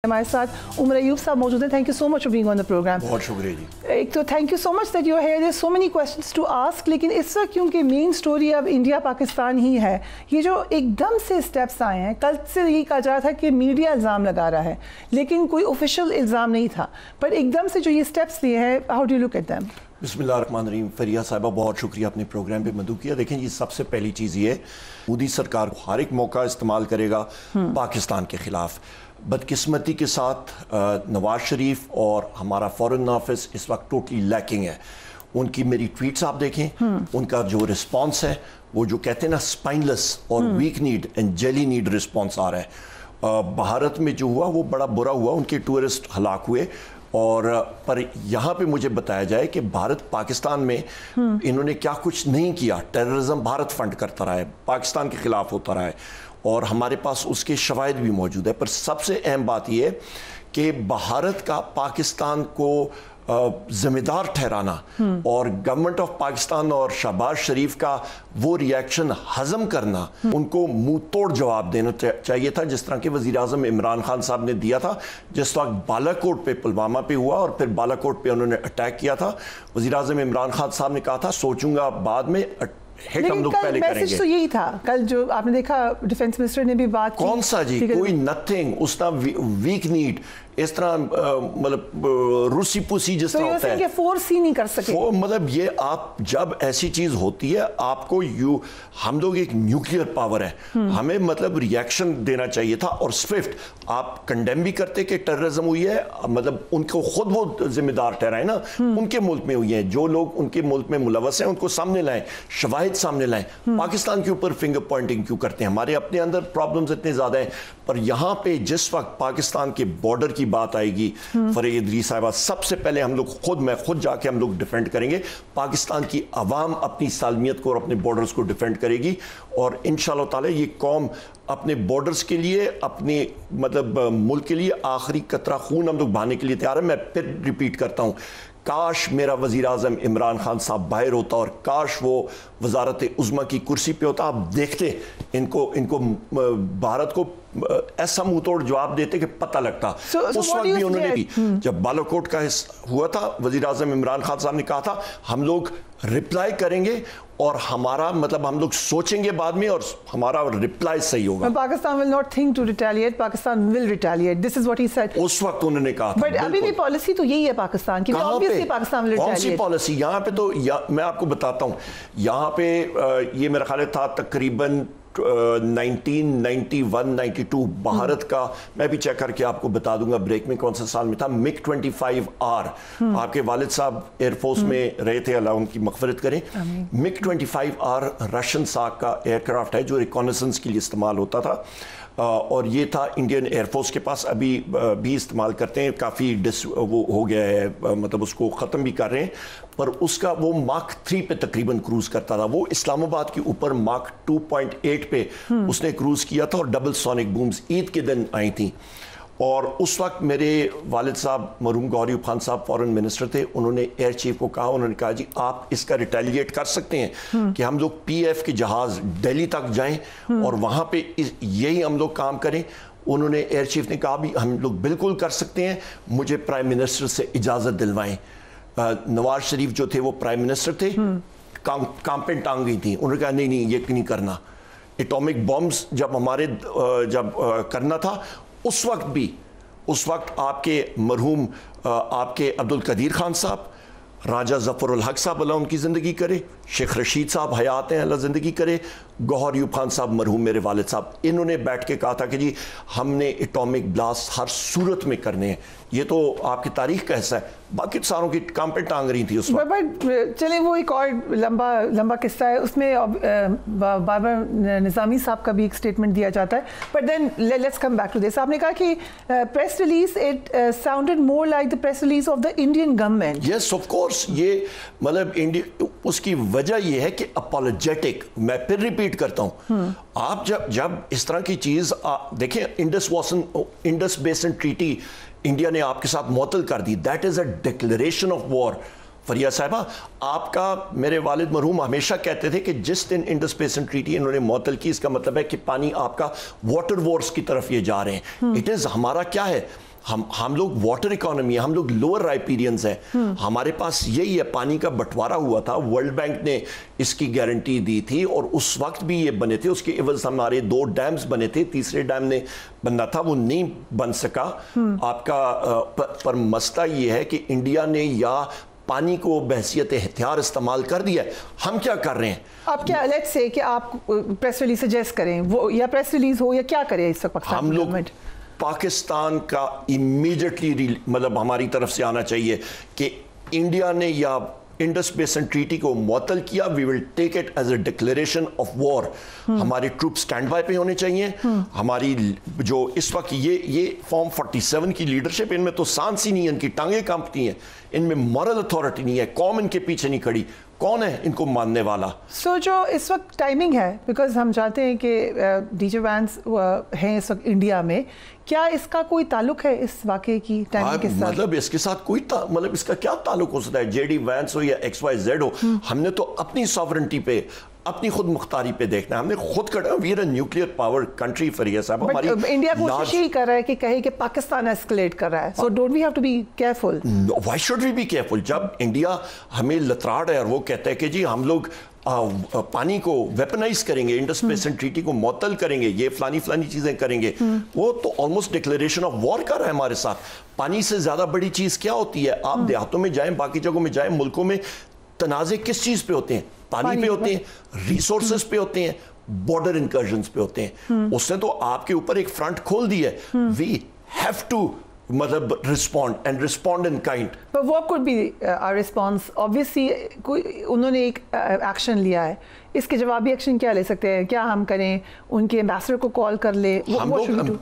हमारे साथ उमर अयूब साहब मौजूद हैं. Thank you so much for being on the program. बहुत शुक्रिया जी. एक तो thank you so much that you are here. There so many questions to ask, लेकिन इस वक्त क्योंकि मेन स्टोरी अब इंडिया पाकिस्तान ही है, ये जो एकदम से स्टेप्स आए हैं, कल से यही कहा जा रहा था कि मीडिया इल्ज़ाम लगा रहा है, लेकिन कोई ऑफिशियल इल्ज़ाम नहीं था, पर एकदम से जो ये स्टेप्स लिए हैं, how do you look at them? बिस्मिल्लाहिर्रहमानिर्रहीम. फरिया साहिबा बहुत शुक्रिया अपने प्रोग्राम पे मदऊ किया. देखें ये सबसे पहली चीज़ ये, मोदी सरकार हर एक मौका इस्तेमाल करेगा पाकिस्तान के ख़िलाफ़. बदकिस्मती के साथ नवाज शरीफ और हमारा फॉरेन ऑफिस इस वक्त टोटली लैकिंग है. उनकी मेरी ट्वीट्स आप देखें, उनका जो रिस्पॉन्स है वो जो कहते हैं ना स्पाइनलेस और weak kneed and jelly kneed response आ रहा है. भारत में जो हुआ वो बड़ा बुरा हुआ, उनके टूरिस्ट हलाक हुए. और पर यहाँ पे मुझे बताया जाए कि भारत पाकिस्तान में इन्होंने क्या कुछ नहीं किया. टेररिज्म भारत फंड करता रहा है, पाकिस्तान के ख़िलाफ़ होता रहा है, और हमारे पास उसके शवाहिद भी मौजूद है. पर सबसे अहम बात यह है कि भारत का पाकिस्तान को ज़िम्मेदार ठहराना और गवर्नमेंट ऑफ पाकिस्तान और शहबाज शरीफ का वो रिएक्शन हज़म करना, उनको मुंह तोड़ जवाब देना चाहिए था, जिस तरह के वज़ीर आज़म इमरान खान साहब ने दिया था जिस वक्त बालाकोट पे पुलवामा पे हुआ और फिर बालाकोट पे उन्होंने अटैक किया था. वज़ीर आज़म इमरान खान साहब ने कहा था सोचूंगा बाद में, हिट हम लोग पहले करेंगे. मैसेज तो यही था. कल जो आपने देखा डिफेंस मिनिस्टर ने भी बात की. कौन सा जी? कोई नथिंग. उसका वीक नीड इस तरह मतलब रूसी पुसी जिस तरह होता है, फोर्स ही नहीं कर सके. मतलब ये आप जब ऐसी चीज होती है आपको हम लोग एक न्यूक्लियर पावर है, हमें मतलब रिएक्शन देना चाहिए था. और स्विफ्ट आप कंडेम भी करते कि टेररिज्म हुई है, मतलब उनको खुद वो जिम्मेदार ठहराए ना, उनके मुल्क में हुई है. जो लोग उनके मुल्क में मुलवस हैं उनको सामने लाएं, शवाहिद सामने लाएं. पाकिस्तान के ऊपर फिंगर पॉइंटिंग क्यों करते हैं? हमारे अपने अंदर प्रॉब्लम्स इतने ज्यादा हैं. पर यहाँ पे जिस वक्त पाकिस्तान के बॉर्डर की बात आएगी, फरीद इदरीस साहिबा, सबसे पहले हम लोग मैं खुद जाके हम लोग डिफेंड करेंगे. पाकिस्तान की आवाम अपनी सालमियत को और अपने बॉर्डर्स को डिफेंड करेगी, और इंशाअल्लाह ताला ये कौम अपने बॉर्डर्स के लिए, अपने मतलब मुल्क के लिए आखिरी कतरा खून हम लोग बहाने के लिए तैयार है. मैं फिर रिपीट करता हूँ, काश मेरा वज़ीर आज़म इमरान खान साहब बाहर होता और काश वो वज़ारत उज़्मा की कुर्सी पे होता. आप देखते इनको भारत को ऐसा मुंह तोड़ जवाब देते कि पता लगता. उस वक्त भी उन्होंने भी जब बालाकोट का हुआ था, वज़ीर आज़म इमरान खान साहब ने कहा था हम लोग रिप्लाई करेंगे और हमारा मतलब हम लोग सोचेंगे बाद में और हमारा रिप्लाई सही होगा. Pakistan will not think to retaliate, Pakistan will retaliate. This is what he said. उस वक्त उन्होंने कहा था. बट अभी भी पॉलिसी तो यही है पाकिस्तान की. Obviously Pakistan will retaliate. कौन सी पॉलिसी? यहाँ पे तो मैं आपको बताता हूँ, यहाँ पे ये मेरा ख्याल था तकरीबन 1991-92 भारत का, मैं भी चेक करके आपको बता दूंगा ब्रेक में कौन सा साल में था, मिग 25R. आपके वालिद साहब एयरफोर्स में रहे थे, अल्लाह उनकी मग़फ़िरत करें. मिग 25R रशियन साक का एयरक्राफ्ट है जो रिकॉनेसेंस के लिए इस्तेमाल होता था, और ये था इंडियन एयरफोर्स के पास, अभी भी इस्तेमाल करते हैं. काफ़ी वो हो गया है, मतलब उसको ख़त्म भी कर रहे हैं. पर उसका वो मार्क 3 पे तकरीबन क्रूज़ करता था. वो इस्लामाबाद के ऊपर मार्क 2.8 पे उसने क्रूज़ किया था, और डबल सोनिक बूम्स ईद के दिन आई थी. और उस वक्त मेरे वालिद साहब मरहूम गौहर अयूब खान साहब फॉरेन मिनिस्टर थे. उन्होंने एयर चीफ को कहा, उन्होंने कहा जी आप इसका रिटेलिएट कर सकते हैं कि हम लोग PF के जहाज़ दिल्ली तक जाएं और वहाँ पे यही हम लोग काम करें. उन्होंने एयर चीफ ने कहा भी हम लोग बिल्कुल कर सकते हैं, मुझे प्राइम मिनिस्टर से इजाज़त दिलवाएं. नवाज शरीफ जो थे वो प्राइम मिनिस्टर थे, कांपें टांग गई थी. उन्होंने कहा नहीं ये नहीं करना. एटॉमिक बॉम्ब्स जब हमारे करना था, उस वक्त आपके मरहूम आपके अब्दुल कदीर खान साहब, राजा ज़फ़रुल हक साहब अल्लाह उनकी ज़िंदगी करे, शेख रशीद साहब हयात हैं अल्लाह ज़िंदगी करे, गौहर अयूब खान साहब मरहूम मेरे वालिद साहब, इन्होंने बैठ के कहा था कि जी हमने एटॉमिक ब्लास्ट हर सूरत में करने हैं. ये तो आपकी तारीख का हिस्सा है. बाकी सारों की कांपें टांग रही थी उस वक्त. बट चले वो एक और लंबा किस्सा है, उसमें बाबर निज़ामी साहब का भी एक स्टेटमेंट दिया जाता है. But then let's come back to this. आपने कहा कि press release it sounded more like the press release of the Indian government. Yes of course. ये मतलब उसकी वजह ये है कि अपॉलोजेटिक, मैं फिर रिपीट करता हूँ, आप जब इस तरह की चीज़ देखें, इंडस बेसिन ट्रीटी इंडिया ने आपके साथ मुअत्तल कर दी. That is a declaration of war. Faria साहिबा, आपका मेरे वालिद मरहूम हमेशा कहते थे कि जिस दिन इंडस बेसिन ट्रीटी इन्होंने मुअत्तल की, इसका मतलब है कि पानी आपका वाटर वॉर्स की तरफ ये जा रहे हैं. इट इज़ हमारा क्या है, ہم لوگ واٹر اکانومی ہے, ہم لوگ لوور رائپیرینز ہیں, ہمارے پاس یہی ہے, پانی کا بٹوارا ہوا تھا, ورلڈ بینک نے اس کی گارنٹی دی تھی اور اس وقت بھی یہ بنے تھے, اس کے عوض ہمارے 2 ڈیمز بنے تھے, تیسرے ڈیم نے بننا تھا, وہ نہیں بن سکا آپ کا. پر مسئلہ یہ ہے کہ انڈیا نے یا پانی کو بحثیت ہتھیار استعمال کر دیا ہے. ہم کیا کر رہے ہیں؟ آپ کیا لیٹس سے کہ آپ پریس ریلیز سجیسٹ کریں, وہ یا پریس ریلیز ہو یا کیا کریں اس وقت؟ ہم لوگ پاکستان کا امیڈیٹلی مطلب ہماری طرف سے آنا چاہیے کہ انڈیا نے یا انڈس بیسن ٹریٹی کو معطل کیا, we will take it as a declaration of war. ہمارے ٹروپ سٹینڈ بائی پہ ہونے چاہیے. ہماری جو اس وقت یہ فارم 47 کی لیڈرشپ, ان میں تو سانس ہی نہیں ہے, ان کی ٹانگیں کانپتی ہیں, ان میں مورل اتھارٹی نہیں ہے, قوم ان کے پیچھے نہیں کھڑی, کون ہے ان کو ماننے والا؟ سو جو اس وقت ٹائمنگ ہے, بیکاز ہم چاہتے ہیں کہ ڈی جے وینس ہیں اس وقت انڈیا میں, کیا اس کا کوئی تعلق ہے اس واقعے کی ٹائمنگ کے ساتھ؟ مطلب اس کے ساتھ کوئی مطلب اس کا کیا تعلق ہو سکتا ہے؟ جے ڈی وینس ہو یا XYZ ہو, ہم نے تو اپنی ساورنٹی پہ, اپنی خود مختاری پہ دیکھنا ہے. ہم نے خود کہا we are a nuclear power country. Fariha صاحب, ہماری انڈیا کوشش ہی کر رہا ہے کہ کہے کہ پاکستان ایسکلیٹ کر رہا ہے, so don't we have to be careful? Why should we be careful? جب انڈیا ہمیں لتراڑ ہے اور وہ کہتا ہے کہ جی ہم لوگ پانی کو ویپنائز کریں گے, انڈس بیسن ٹریٹی کو معطل کریں گے, یہ فلانی چیزیں کریں گے, وہ تو آلموسٹ ڈکلیریشن آف وار کر رہا ہے ہمارے ساتھ. پانی سے زیادہ بڑی چیز کیا ہوتی ہے؟ آپ دیہاتوں میں جائیں, باقی جگہوں میں جائیں, ملکوں میں تنازع کس چیز پہ ہوتے ہیں؟ پانی پہ ہوتے ہیں, ریسورسز پہ ہوتے ہیں, بارڈر انکرجنز پہ ہوتے ہیں. اس نے تو آپ کے اوپر ایک فرنٹ کھول دی ہے. وی ہیو ٹو مطلب respond in kind. But what could be our response? Obviously انہوں نے ایک ایکشن لیا ہے, اس کے جوابی ایکشن کیا لے سکتے ہیں؟ کیا ہم کریں, ان کے ایمبیسڈر کو کال کر لیں؟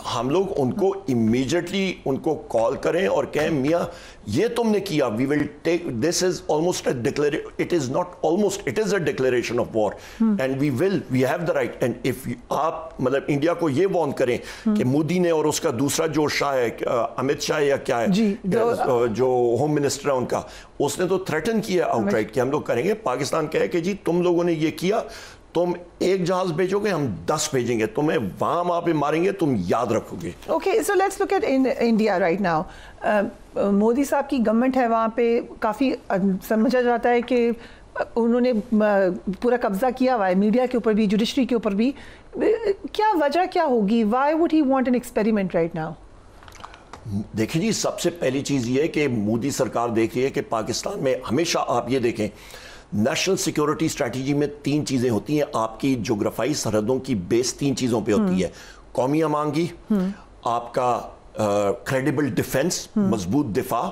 ہم لوگ ان کو امیڈیٹلی ان کو کال کریں اور کہیں میاں یہ تم نے کیا, we will take, this is almost a declaration, it is not almost, it is a declaration of war and we have the right. And if آپ مطلب انڈیا کو یہ وارن کریں کہ مودی نے اور اس کا دوسرا جو شاہ ہے, امت شاہ یا کیا ہے, جو ہوم منسٹر ہے ان کا, اس نے تو تھریٹن کیا آؤٹ رائٹ کہ ہم لوگ کریں گے. پاکستان کہے کہ جی تم لوگوں نے یہ کیا, تم ایک جہاز بھیجو گے, ہم 10 بھیجیں گے, تمہیں وہاں پہ ماریں گے, تم یاد رکھو گے. Okay, so let's look at India right now. Modi صاحب کی گورنمنٹ ہے وہاں پہ, کافی سمجھا جاتا ہے کہ انہوں نے پورا قبضہ کیا ہوا ہے میڈیا کے اوپر بھی, جوڈیشری کے اوپر بھی. کیا وجہ کیا ہوگی؟ Y would he want an experiment right now? دیکھیں جی, سب سے پہلی چیز یہ ہے کہ مودی سرکار دیکھ رہی ہے کہ پاکستان میں ہمیشہ آپ یہ دیکھیں نیشنل سیکیورٹی اسٹریٹجی میں 3 چیزیں ہوتی ہیں. آپ کی جغرافائی سرحدوں کی بیس 3 چیزوں پہ ہوتی ہے. قومی امانگی, آپ کا کریڈیبل ڈیفنس, مضبوط دفاع,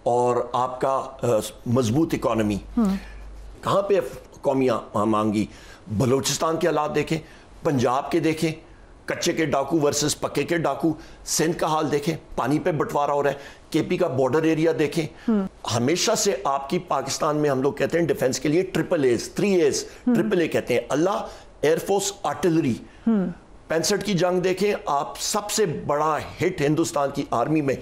اور آپ کا مضبوط اکانومی. کہاں پہ قومی امانگی؟ بلوچستان کے حالات دیکھیں, پنجاب کے دیکھیں, کچے کے ڈاکو ورسز پکے کے ڈاکو, سندھ کا حال دیکھیں, پانی پہ بٹوارا ہو رہا ہے, کے پی کا بارڈر ایریا دیکھیں. ہمیشہ سے آپ کی پاکستان میں ہم لوگ کہتے ہیں ڈیفنس کے لیے 3 AAA کہتے ہیں, اللہ, ایئر فورس, آرٹلری. 65 کی جنگ دیکھیں آپ, سب سے بڑا ہٹ ہندوستان کی آرمی میں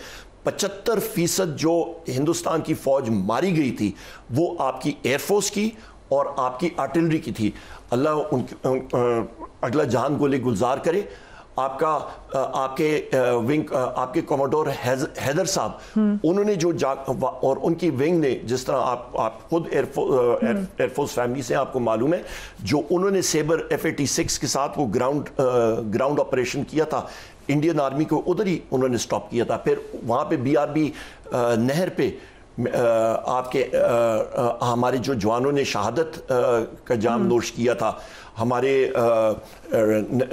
75% جو ہندوستان کی فوج ماری گئی تھی وہ آپ کی ایئر فورس کی اور آپ کی آرٹلری کی تھی. اللہ اگلا جہان گولے گلزار کرے. آپ کا آپ کے کوموڈور حیدر صاحب, انہوں نے جو اور ان کی ونگ نے, جس طرح آپ خود ایئر فورس فیملی سے آپ کو معلوم ہے, جو انہوں نے سیبر F-86 کے ساتھ وہ گراؤنڈ آپریشن کیا تھا, انڈین آرمی کو ادھر ہی انہوں نے سٹاپ کیا تھا. پھر وہاں پہ BRB نہر پہ آپ کے ہمارے جو جوانوں نے شہادت کا جام نوش کیا تھا, ہمارے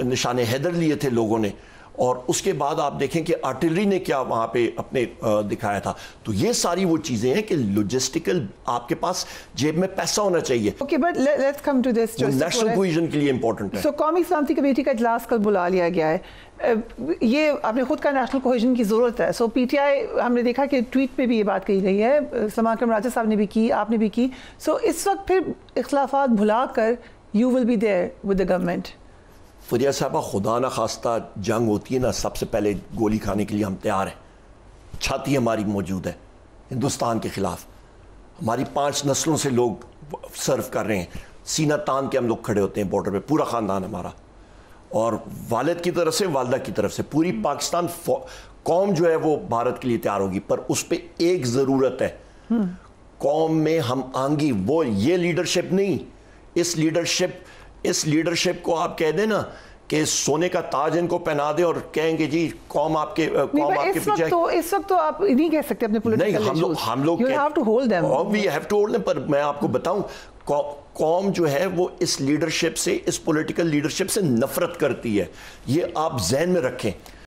نشان حیدر لیے تھے لوگوں نے, اور اس کے بعد آپ دیکھیں کہ آرٹلری نے کیا وہاں پہ اپنے دکھایا تھا. تو یہ ساری وہ چیزیں ہیں کہ لوجسٹیکل آپ کے پاس جیب میں پیسہ ہونا چاہیے. Okay, but let's come to this, national cohesion کے لیے امپورٹنٹ ہے. سو قومی سلامتی کمیٹی کا اجلاس کل بلا لیا گیا ہے. یہ آپ نے خود کا نیشنل کوہیژن کی ضرورت ہے. سو PTI ہم نے دیکھا کہ ٹویٹ پہ بھی یہ بات کہی گئی ہے, سلمان اکرم راجہ صاحب نے بھی کی, آپ نے بھی کی. سو اس وقت پھر اختلافات بھلا کر you will be there with the government. فریہ صاحبہ, خدا نہ خواستہ جنگ ہوتی ہے نا, سب سے پہلے گولی کھانے کے لیے ہم تیار ہیں. چھاتی ہماری موجود ہے ہندوستان کے خلاف. ہماری 5 نسلوں سے لوگ سرو کر رہے ہیں, سینہ تان کے ہم لوگ کھڑے ہوتے ہیں بارڈر پہ, پورا خاندان ہمارا, اور والد کی طرف سے, والدہ کی طرف سے, پوری پاکستان कौम जो है वो भारत के लिए तैयार होगी, पर उस पर एक ज़रूरत है, कौम में हम आएंगी, वो ये लीडरशिप नहीं, इस लीडरशिप को आप कह दें ना कि सोने का ताज इनको पहना दे और कहेंगे जी कौम आपके पीछे। इस वक्त तो आप नहीं कह सकते अपने पॉलिटिकल नहीं, हम लोग you have to hold them. We have to hold them, पर मैं आपको बताऊं कौम जो है वो इस लीडरशिप से, इस पॉलिटिकल लीडरशिप से नफरत करती है, ये आप ज़हन में रखें।